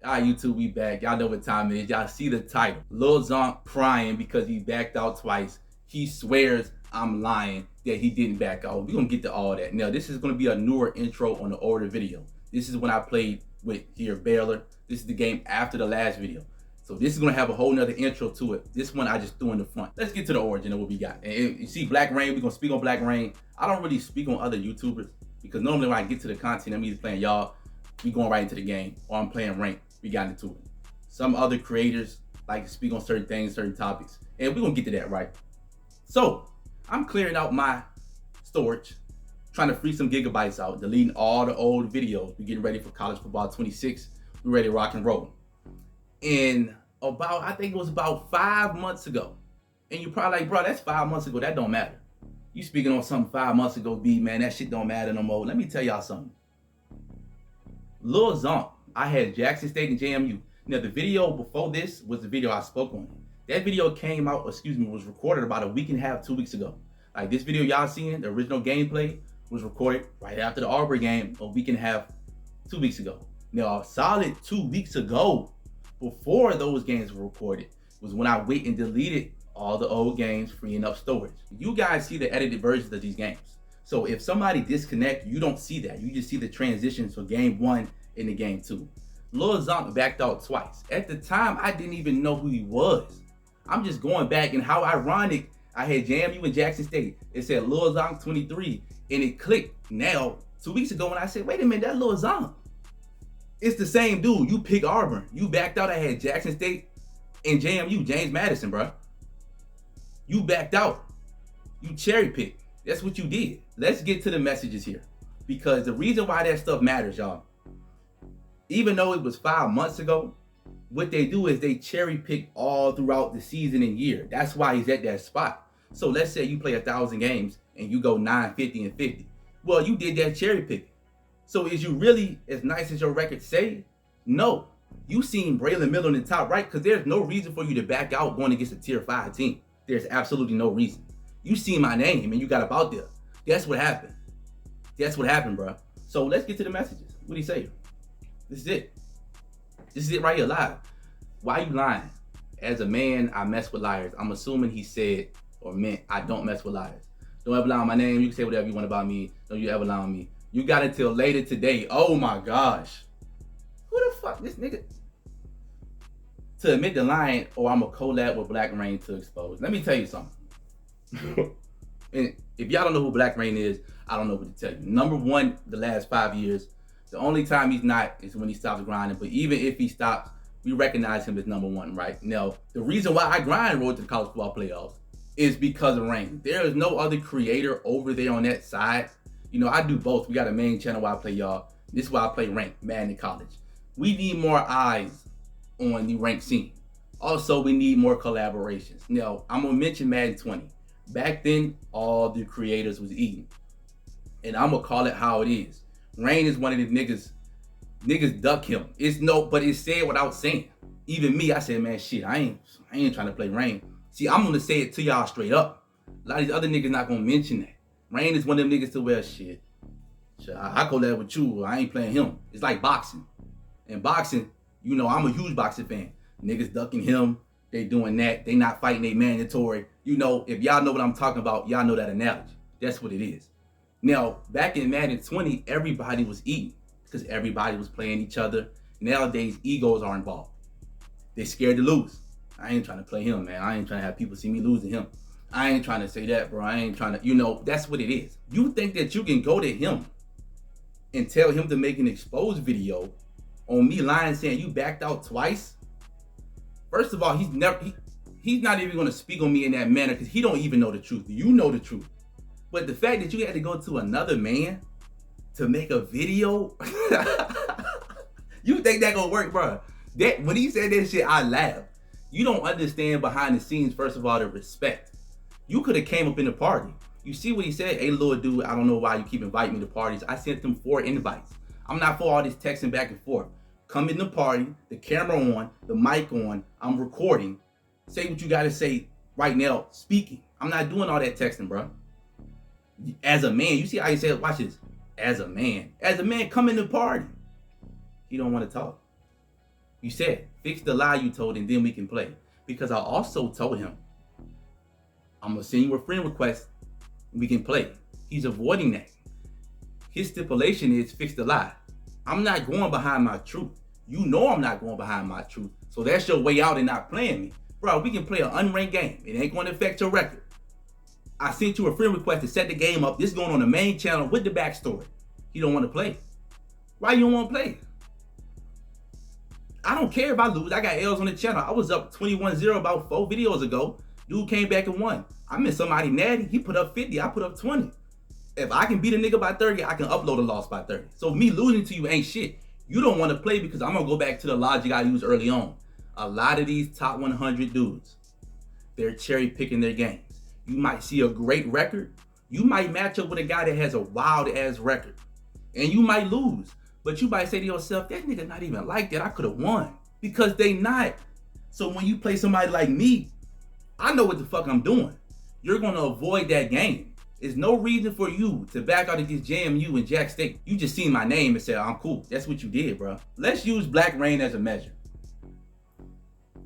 All right, YouTube, we back. Y'all know what time it is. Y'all see the title. Lil Zonk crying because he backed out twice. He swears I'm lying that he didn't back out. We're going to get to all that. Now, this is going to be a newer intro on the older video. This is when I played with here Baylor. This is the game after the last video. So this is going to have a whole nother intro to it. This one I just threw in the front. Let's get to the origin of what we got. And you see Black Rain, we're going to speak on Black Rain. I don't really speak on other YouTubers because normally when I get to the content, I'm either playing y'all, we going right into the game, or I'm playing rank. We got into it. Some other creators like to speak on certain things, certain topics, and we're gonna get to that, right? So I'm clearing out my storage, trying to free some gigabytes out, deleting all the old videos. We're getting ready for college football 26. We're ready to rock and roll. And I think it was about 5 months ago. And you're probably like, bro, that's 5 months ago. That don't matter. You speaking on something 5 months ago, B, man, that shit don't matter no more. Let me tell y'all something. Lil Zonk, I had Jackson State and JMU. Now, the video before this was the video I spoke on. That video came out, was recorded about a week and a half, 2 weeks ago. Like this video y'all seeing, the original gameplay, was recorded right after the Auburn game a week and a half, 2 weeks ago. Now, a solid 2 weeks ago, before those games were recorded, was when I went and deleted all the old games, freeing up storage. You guys see the edited versions of these games. So if somebody disconnect, you don't see that. You just see the transitions from game one into game two. Lil Zonk backed out twice. At the time, I didn't even know who he was. I'm just going back, and how ironic, I had JMU and Jackson State. It said Lil Zonk 23, and it clicked now 2 weeks ago when I said, wait a minute, that's Lil Zonk. It's the same dude. You pick Auburn. You backed out. I had Jackson State and JMU, James Madison, bro. You backed out. You cherry picked. That's what you did. Let's get to the messages here. Because the reason why that stuff matters, y'all, even though it was 5 months ago, what they do is they cherry pick all throughout the season and year. That's why he's at that spot. So let's say you play 1,000 games and you go 950 and 50. Well, you did that cherry picking. So is you really as nice as your record say? No. You seen BralenMiller in the top right, because there's no reason for you to back out going against a tier 5 team. There's absolutely no reason. You see my name and you got up out there. That's what happened. That's what happened, bro. So let's get to the messages. What do you say? This is it. This is it right here, live. Why you lying? As a man, I mess with liars. I'm assuming he said or meant I don't mess with liars. Don't ever lie on my name. You can say whatever you want about me. Don't you ever lie on me. You got until later today. Oh my gosh. Who the fuck this nigga? To admit the lying, or I'm a collab with Black Rain to expose. Let me tell you something. And if y'all don't know who Black Rain is, I don't know what to tell you. Number one, the last 5 years, the only time he's not is when he stops grinding. But even if he stops, we recognize him as number one, right? Now, the reason why I grind road to the college football playoffs is because of Rain. There is no other creator over there on that side. You know, I do both. We got a main channel where I play y'all. This is why I play rank, Madden in college. We need more eyes on the rank scene. Also, we need more collaborations. Now, I'm gonna mention Madden 20. Back then, all the creators was eating. And I'm gonna call it how it is. Rain is one of the niggas duck him. But it's said without saying. Even me, I said, man, shit, I ain't trying to play Rain. See, I'm gonna say it to y'all straight up. A lot of these other niggas not gonna mention that. Rain is one of them niggas to wear shit. I collab with you, I ain't playing him. It's like boxing. In boxing, you know, I'm a huge boxing fan. Niggas ducking him, they doing that, they not fighting, they mandatory. You know, if y'all know what I'm talking about, y'all know that analogy. That's what it is. Now, back in Madden 20, everybody was eating because everybody was playing each other. Nowadays, egos are involved. They scared to lose. I ain't trying to play him, man. I ain't trying to have people see me losing him. I ain't trying to say that, bro. I ain't trying to, you know, that's what it is. You think that you can go to him and tell him to make an exposed video on me lying saying you backed out twice? First of all, he's not even going to speak on me in that manner because he don't even know the truth. You know the truth. But the fact that you had to go to another man to make a video, you think that gonna work, bro? That when he said that shit, I laughed. You don't understand behind the scenes, first of all, the respect. You could have came up in the party. You see what he said? Hey, little dude, I don't know why you keep inviting me to parties. I sent them 4 invites. I'm not for all this texting back and forth. Come in the party, the camera on, the mic on, I'm recording. Say what you gotta say right now, speaking. I'm not doing all that texting, bro. As a man, you see how he said, watch this. As a man, come in the party. He don't want to talk. You said, fix the lie you told and then we can play. Because I also told him, I'm going to send you a friend request and we can play. He's avoiding that. His stipulation is fix the lie. I'm not going behind my truth. You know I'm not going behind my truth. So that's your way out and not playing me. Bro, we can play an unranked game. It ain't going to affect your record. I sent you a friend request to set the game up. This is going on the main channel with the backstory. You don't want to play. Why you don't want to play? I don't care if I lose. I got L's on the channel. I was up 21-0 about 4 videos ago. Dude came back and won. I met somebody natty. He put up 50. I put up 20. If I can beat a nigga by 30, I can upload a loss by 30. So me losing to you ain't shit. You don't want to play because I'm going to go back to the logic I used early on. A lot of these top 100 dudes, they're cherry picking their games. You might see a great record. You might match up with a guy that has a wild ass record. And you might lose. But you might say to yourself, that nigga not even like that. I could have won. Because they not. So when you play somebody like me, I know what the fuck I'm doing. You're going to avoid that game. There's no reason for you to back out against JMU and Jack State. You just seen my name and said, I'm cool. That's what you did, bro. Let's use Black Rain as a measure.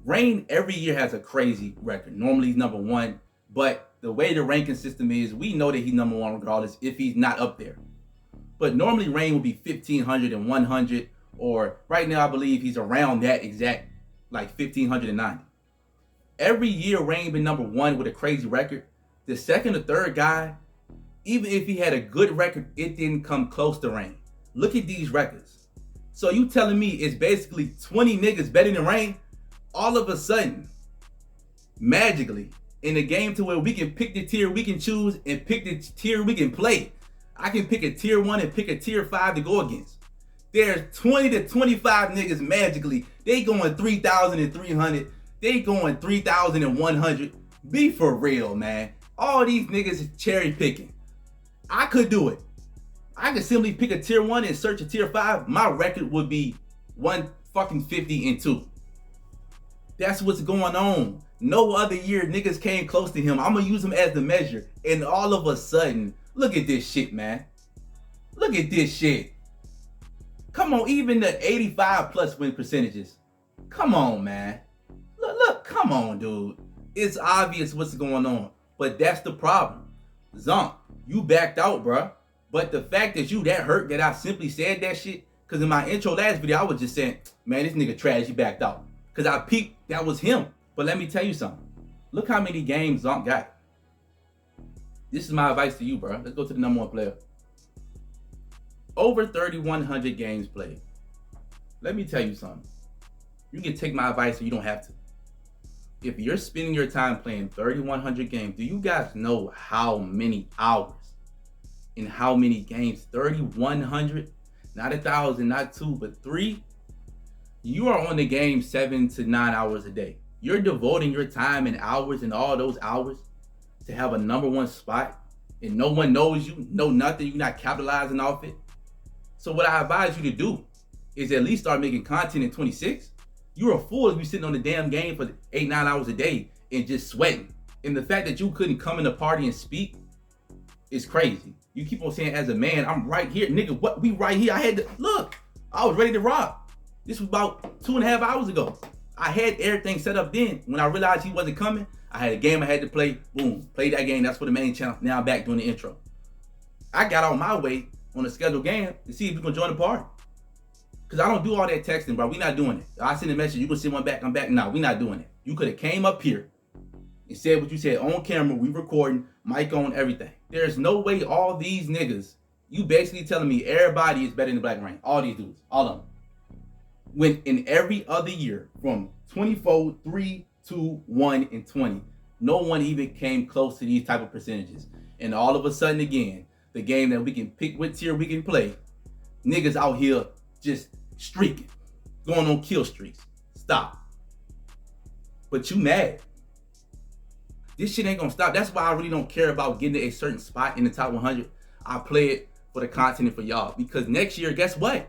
Rain every year has a crazy record. Normally he's number 1. But the way the ranking system is, we know that he's number 1 regardless if he's not up there. But normally Rain will be 1,500 and 100, or right now I believe he's around that exact, like 1,590. Every year Rain been number 1 with a crazy record. The second or third guy, even if he had a good record, it didn't come close to Rain. Look at these records. So you telling me it's basically 20 niggas better than Rain? All of a sudden, magically, in a game to where we can pick the tier we can choose and pick the tier we can play. I can pick a tier 1 and pick a tier 5 to go against. There's 20 to 25 niggas magically. They going 3,300. They going 3,100. Be for real, man. All these niggas is cherry picking. I could do it. I could simply pick a tier 1 and search a tier 5. My record would be 150 and 2. That's what's going on. No other year niggas came close to him. I'm gonna use him as the measure. And all of a sudden, look at this shit, man. Look at this shit. Come on, even the 85 plus win percentages. Come on, man. Look, come on, dude. It's obvious what's going on. But that's the problem. Zonk, you backed out, bruh. But the fact that you that hurt that I simply said that shit, because in my intro last video, I was just saying, man, this nigga trash, he backed out. Because I peeped, that was him. But let me tell you something. Look how many games Zonk got. This is my advice to you, bro. Let's go to the number 1 player. Over 3,100 games played. Let me tell you something. You can take my advice or you don't have to. If you're spending your time playing 3,100 games, do you guys know how many hours in how many games? 3,100? Not 1,000, not 2, but 3? You are on the game 7 to 9 hours a day. You're devoting your time and hours and all those hours to have a number 1 spot and no one knows you, know nothing, you're not capitalizing off it. So what I advise you to do is at least start making content in 26. You're a fool if you're sitting on the damn game for 8-9 hours a day and just sweating. And the fact that you couldn't come in the party and speak is crazy. You keep on saying as a man, I'm right here. Nigga, what? We right here. I had to, look, I was ready to rock. This was about 2.5 hours ago. I had everything set up then. When I realized he wasn't coming, I had a game I had to play. Boom, played that game. That's for the main channel. Now I'm back doing the intro. I got on my way on a scheduled game to see if you can join the party. Because I don't do all that texting, bro. We not doing it. I send a message, you can send one back, I'm back. No, we not doing it. You could have came up here and said what you said on camera. We recording, mic on, everything. There's no way all these niggas, you basically telling me everybody is better than Black Rain. All these dudes, all of them. When in every other year, from 24, 3, 2, 1, and 20, no one even came close to these type of percentages. And all of a sudden again, the game that we can pick what tier we can play, niggas out here just streaking, going on kill streaks. Stop. But you mad. This shit ain't gonna stop. That's why I really don't care about getting to a certain spot in the top 100. I play it for the content and for y'all. Because next year, guess what?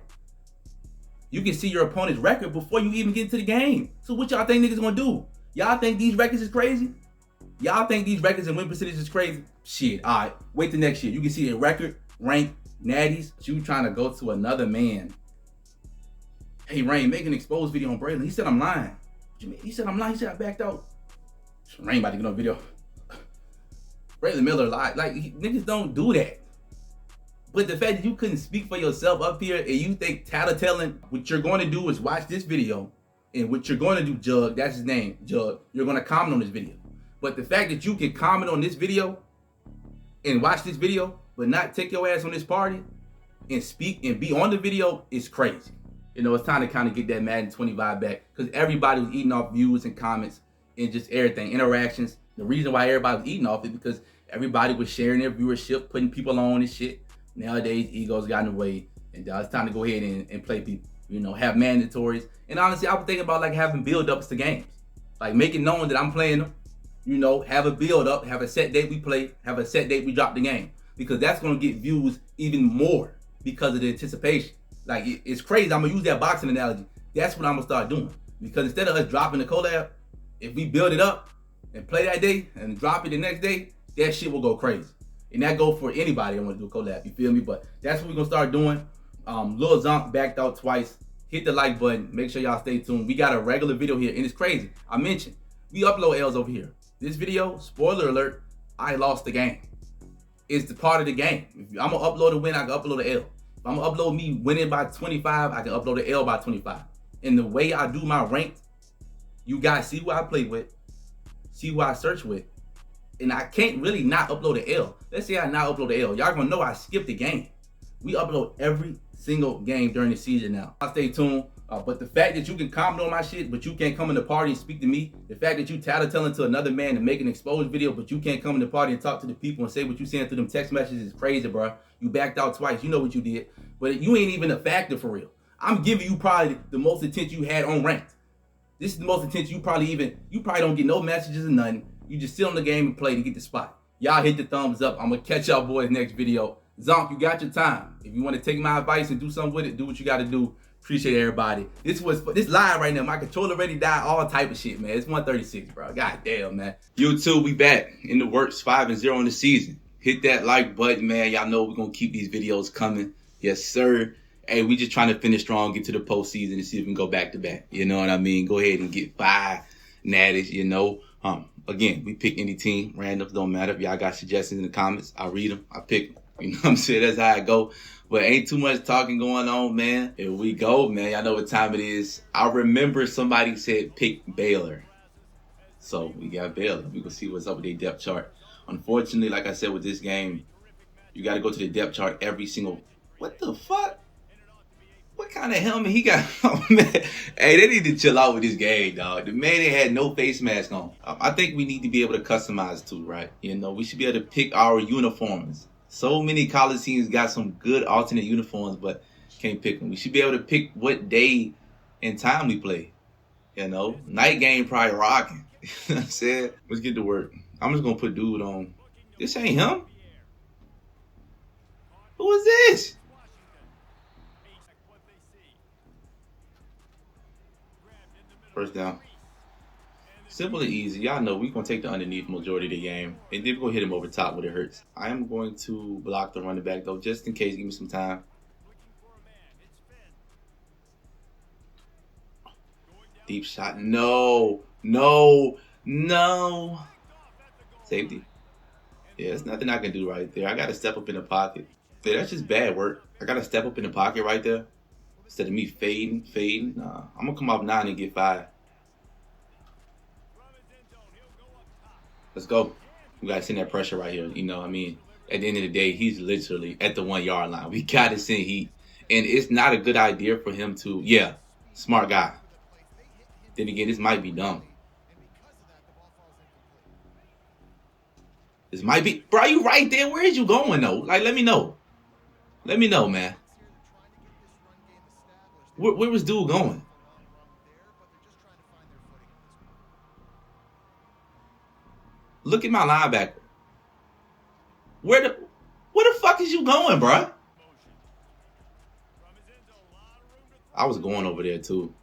You can see your opponent's record before you even get into the game. So what y'all think niggas gonna do? Y'all think these records is crazy? Y'all think these records and win percentage is crazy? Shit, all right. Wait till next year. You can see a record, rank, natties. You trying to go to another man Hey, Rain, make an exposed video on Bralen. He said I'm lying. What you mean? He said I'm lying. He said I backed out. Rain about to get on video. BralenMiller lied. Like, niggas don't do that. But the fact that you couldn't speak for yourself up here and you think tattletelling, what you're going to do is watch this video, and what you're going to do, Jug, that's his name, Jug, you're going to comment on this video. But the fact that you can comment on this video and watch this video, but not take your ass on this party and speak and be on the video is crazy. You know, it's time to kind of get that Madden 20 vibe back, because everybody was eating off views and comments and just everything, interactions. The reason why everybody was eating off is because everybody was sharing their viewership, putting people on and shit. Nowadays, egos got in the way, and it's time to go ahead and play people. You know, have mandatories. And honestly, I was thinking about like having build-ups to games. Like making known that I'm playing them. You know, have a build-up, have a set date we play, have a set date we drop the game. Because that's going to get views even more because of the anticipation. Like, it's crazy. I'm going to use that boxing analogy. That's what I'm going to start doing. Because instead of us dropping the collab, if we build it up and play that day and drop it the next day, that shit will go crazy. And that go for anybody that want to do a collab, you feel me? But that's what we're going to start doing. Lil Zonk backed out twice. Hit the like button. Make sure y'all stay tuned. We got a regular video here, and it's crazy. I mentioned, we upload L's over here. This video, spoiler alert, I lost the game. It's the part of the game. If I'm going to upload a win, I can upload an L. If I'm going to upload me winning by 25, I can upload an L by 25. And the way I do my ranked, you guys see who I play with, see who I search with, and I can't really not upload an L. Let's say I not upload an L. Y'all gonna know I skipped the game. We upload every single game during the season now. I'll stay tuned. But the fact that you can comment on my shit, but you can't come in the party and speak to me, the fact that you tattletelling to another man and make an exposed video, but you can't come in the party and talk to the people and say what you saying through them text messages is crazy, bro. You backed out twice. You know what you did. But you ain't even a factor for real. I'm giving you probably the most attention you had on ranked. This is the most attention you probably don't get no messages or nothing. You just sit on the game and play to get the spot. Y'all hit the thumbs up. I'm going to catch y'all boys next video. Zonk, you got your time. If you want to take my advice and do something with it, do what you got to do. Appreciate everybody. This live right now. My controller already died. All type of shit, man. It's 136, bro. God damn, man. YouTube, we back in the works. 5-0 in the season. Hit that like button, man. Y'all know we're going to keep these videos coming. Yes, sir. Hey, we just trying to finish strong, get to the postseason, and see if we can go back to back. You know what I mean? Go ahead and get 5 natties, you know. Again, we pick any team. Randoms don't matter. If y'all got suggestions in the comments, I'll read them. I pick them. You know what I'm saying? That's how I go. But ain't too much talking going on, man. Here we go, man. Y'all know what time it is. I remember somebody said pick Baylor. So we got Baylor. We gonna see what's up with their depth chart. Unfortunately, like I said with this game, you got to go to the depth chart every single... What the fuck? What kind of helmet he got on, man? Hey, they need to chill out with this game, dog. The man ain't had no face mask on. I think we need to be able to customize too, right? You know, we should be able to pick our uniforms. So many college teams got some good alternate uniforms, but can't pick them. We should be able to pick what day and time we play. You know, night game probably rocking. You know what I'm saying? Let's get to work. I'm just going to put dude on. This ain't him. Who is this? First down. Simple and easy. Y'all know we're going to take the underneath majority of the game. And then we're going to hit him over top when it hurts. I am going to block the running back, though, just in case. Give me some time. Deep shot. No. No. No. Safety. Yeah, there's nothing I can do right there. I got to step up in the pocket. Yeah, that's just bad work. I got to step up in the pocket right there. Instead of me fading. Nah, I'm going to come off 9 and get 5. Let's go. We got to send that pressure right here. You know what I mean? At the end of the day, he's literally at the 1 yard line. We got to send heat. And it's not a good idea for him to, yeah, smart guy. Then again, this might be dumb. This might be, bro, you right there. Where is you going, though? Like, let me know. Let me know, man. Where was dude going? Look at my linebacker. Where the fuck is you going, bro? I was going over there too.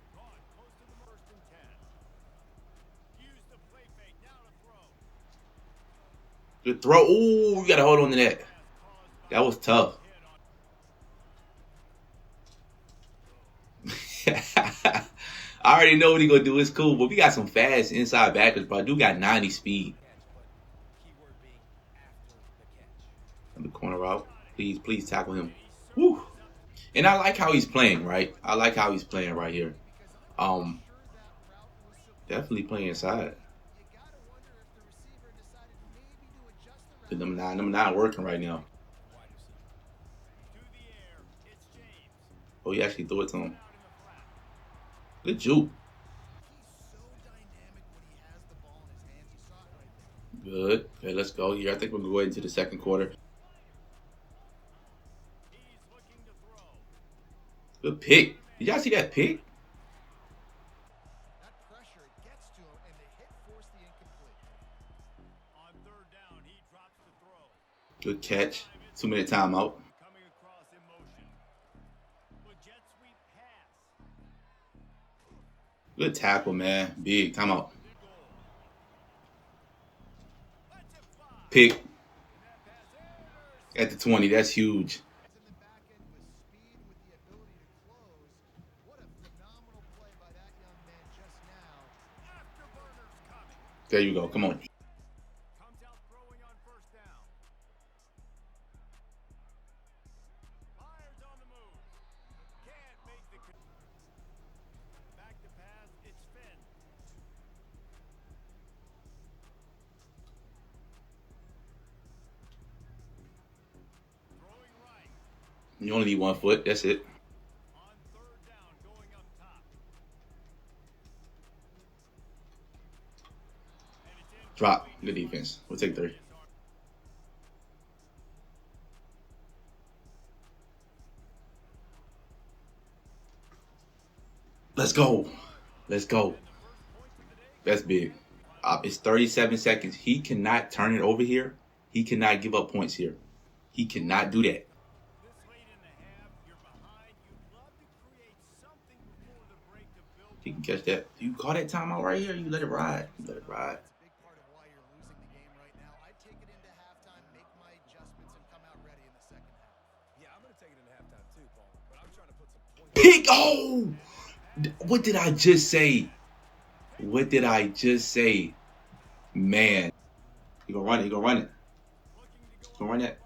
Good throw. Ooh, you gotta hold on to that. That was tough. I already know what he gonna do. It's cool, but we got some fast inside backers, bro. Dude got 90 speed. In the corner route. Please tackle him. Woo. And I like how he's playing, right? I like how he's playing right here. Definitely playing inside. The number nine working right now. Oh, he actually threw it to him. Good juke. Good. Okay, let's go here. I think we'll go into the second quarter. Good pick. Did y'all see that pick? Good catch. 2-minute timeout. Good tackle, man. Big timeout. Pick at the 20. That's huge. There you go. Come on. You only need 1 foot. That's it. Drop. Good defense. We'll take 3. Let's go. Let's go. That's big. It's 37 seconds. He cannot turn it over here. He cannot give up points here. He cannot do that. He can catch that. You call that timeout right here. You let it ride. You let it ride. Pick. Oh, what did I just say? What did I just say? Man, he gonna run it. He gonna run it. He gonna run that.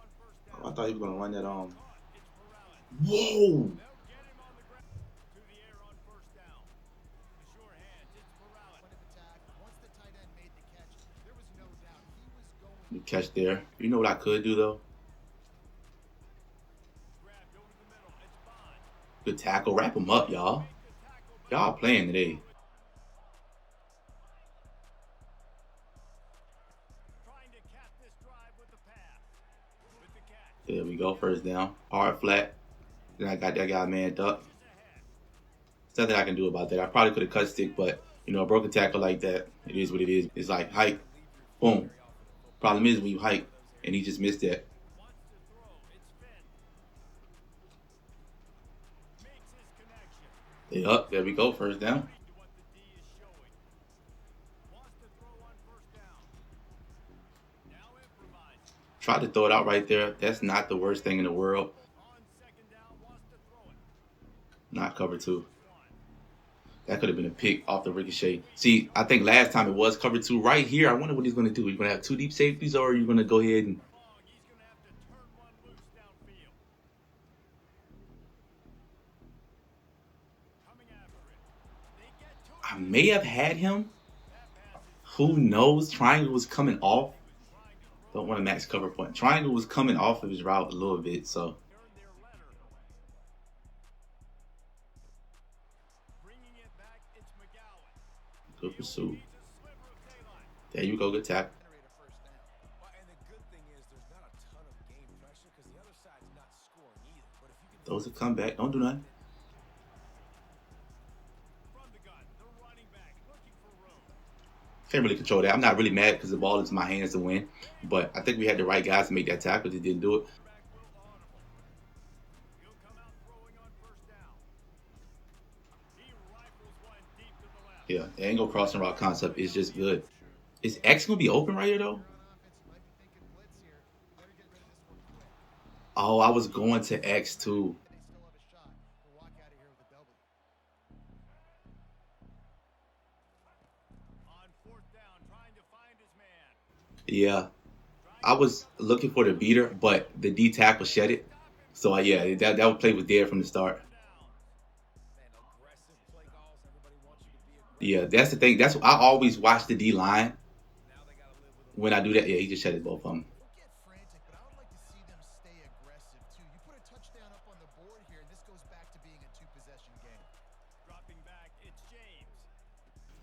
Oh, I thought he was gonna run that. Whoa. Good catch there. You know what I could do though? Good tackle. Wrap him up, y'all. Y'all playing today. There we go. First down. Hard flat. Then I got that guy manned up. There's nothing I can do about that. I probably could have cut stick, but you know, a broken tackle like that, it is what it is. It's like hike. Boom. Problem is when you hike and he just missed that. Yup, there we go. First down. Tried to throw it out right there. That's not the worst thing in the world. Not cover 2. That could have been a pick off the ricochet. See, I think last time it was cover 2 right here. I wonder what he's going to do. Are you going to have 2 deep safeties or are you going to go ahead and... I may have had him. Who knows? Triangle was coming off. Don't want to max cover point. Triangle was coming off of his route a little bit, so. Good pursuit. There you go. Good tap. Those will come back. Don't do nothing. Can't really control that. I'm not really mad because the ball is in my hands to win. But I think we had the right guys to make that tackle. They didn't do it. Yeah, the angle crossing route concept is just good. Is X going to be open right here, though? Oh, I was going to X, too. Yeah, I was looking for the beater, but the D tackle shed it. So yeah, that play was there from the start. Yeah, that's the thing. That's I always watch the D line when I do that. Yeah, he just shedded both of them.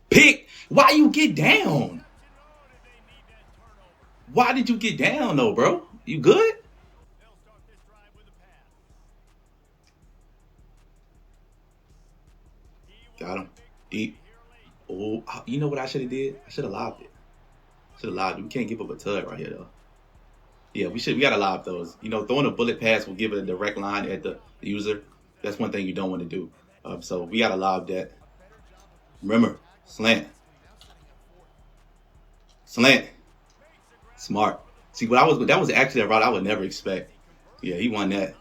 Pick. Why you get down? Why did you get down though, bro? You good? Got him. Deep. Oh, you know what I should have did? I should have lobbed it. Should have lobbed it. We can't give up a tug right here though. Yeah, we should. We gotta lob those. You know, throwing a bullet pass will give it a direct line at the user. That's one thing you don't want to do. So we gotta lob that. Remember, slant, slant, smart. See, what I was that was actually a route I would never expect. Yeah, he won that.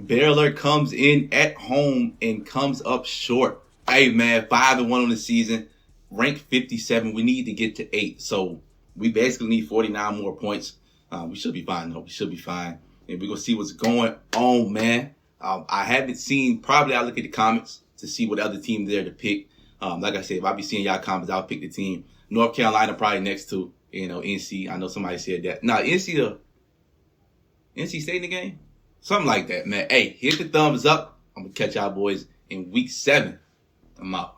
Baylor comes in at home and comes up short. Hey man, 5-1 on the season, ranked 57. We need to get to 8, so we basically need 49 more points. We should be fine though. We should be fine, and we're gonna see what's going on, man. I haven't seen. Probably I'll look at the comments to see what other teams there to pick. Like I said, if I be seeing y'all comments, I'll pick the team. North Carolina probably next to NC. I know somebody said that. Now NC State in the game. Something like that, man. Hey, hit the thumbs up. I'm going to catch y'all boys in week 7. I'm out.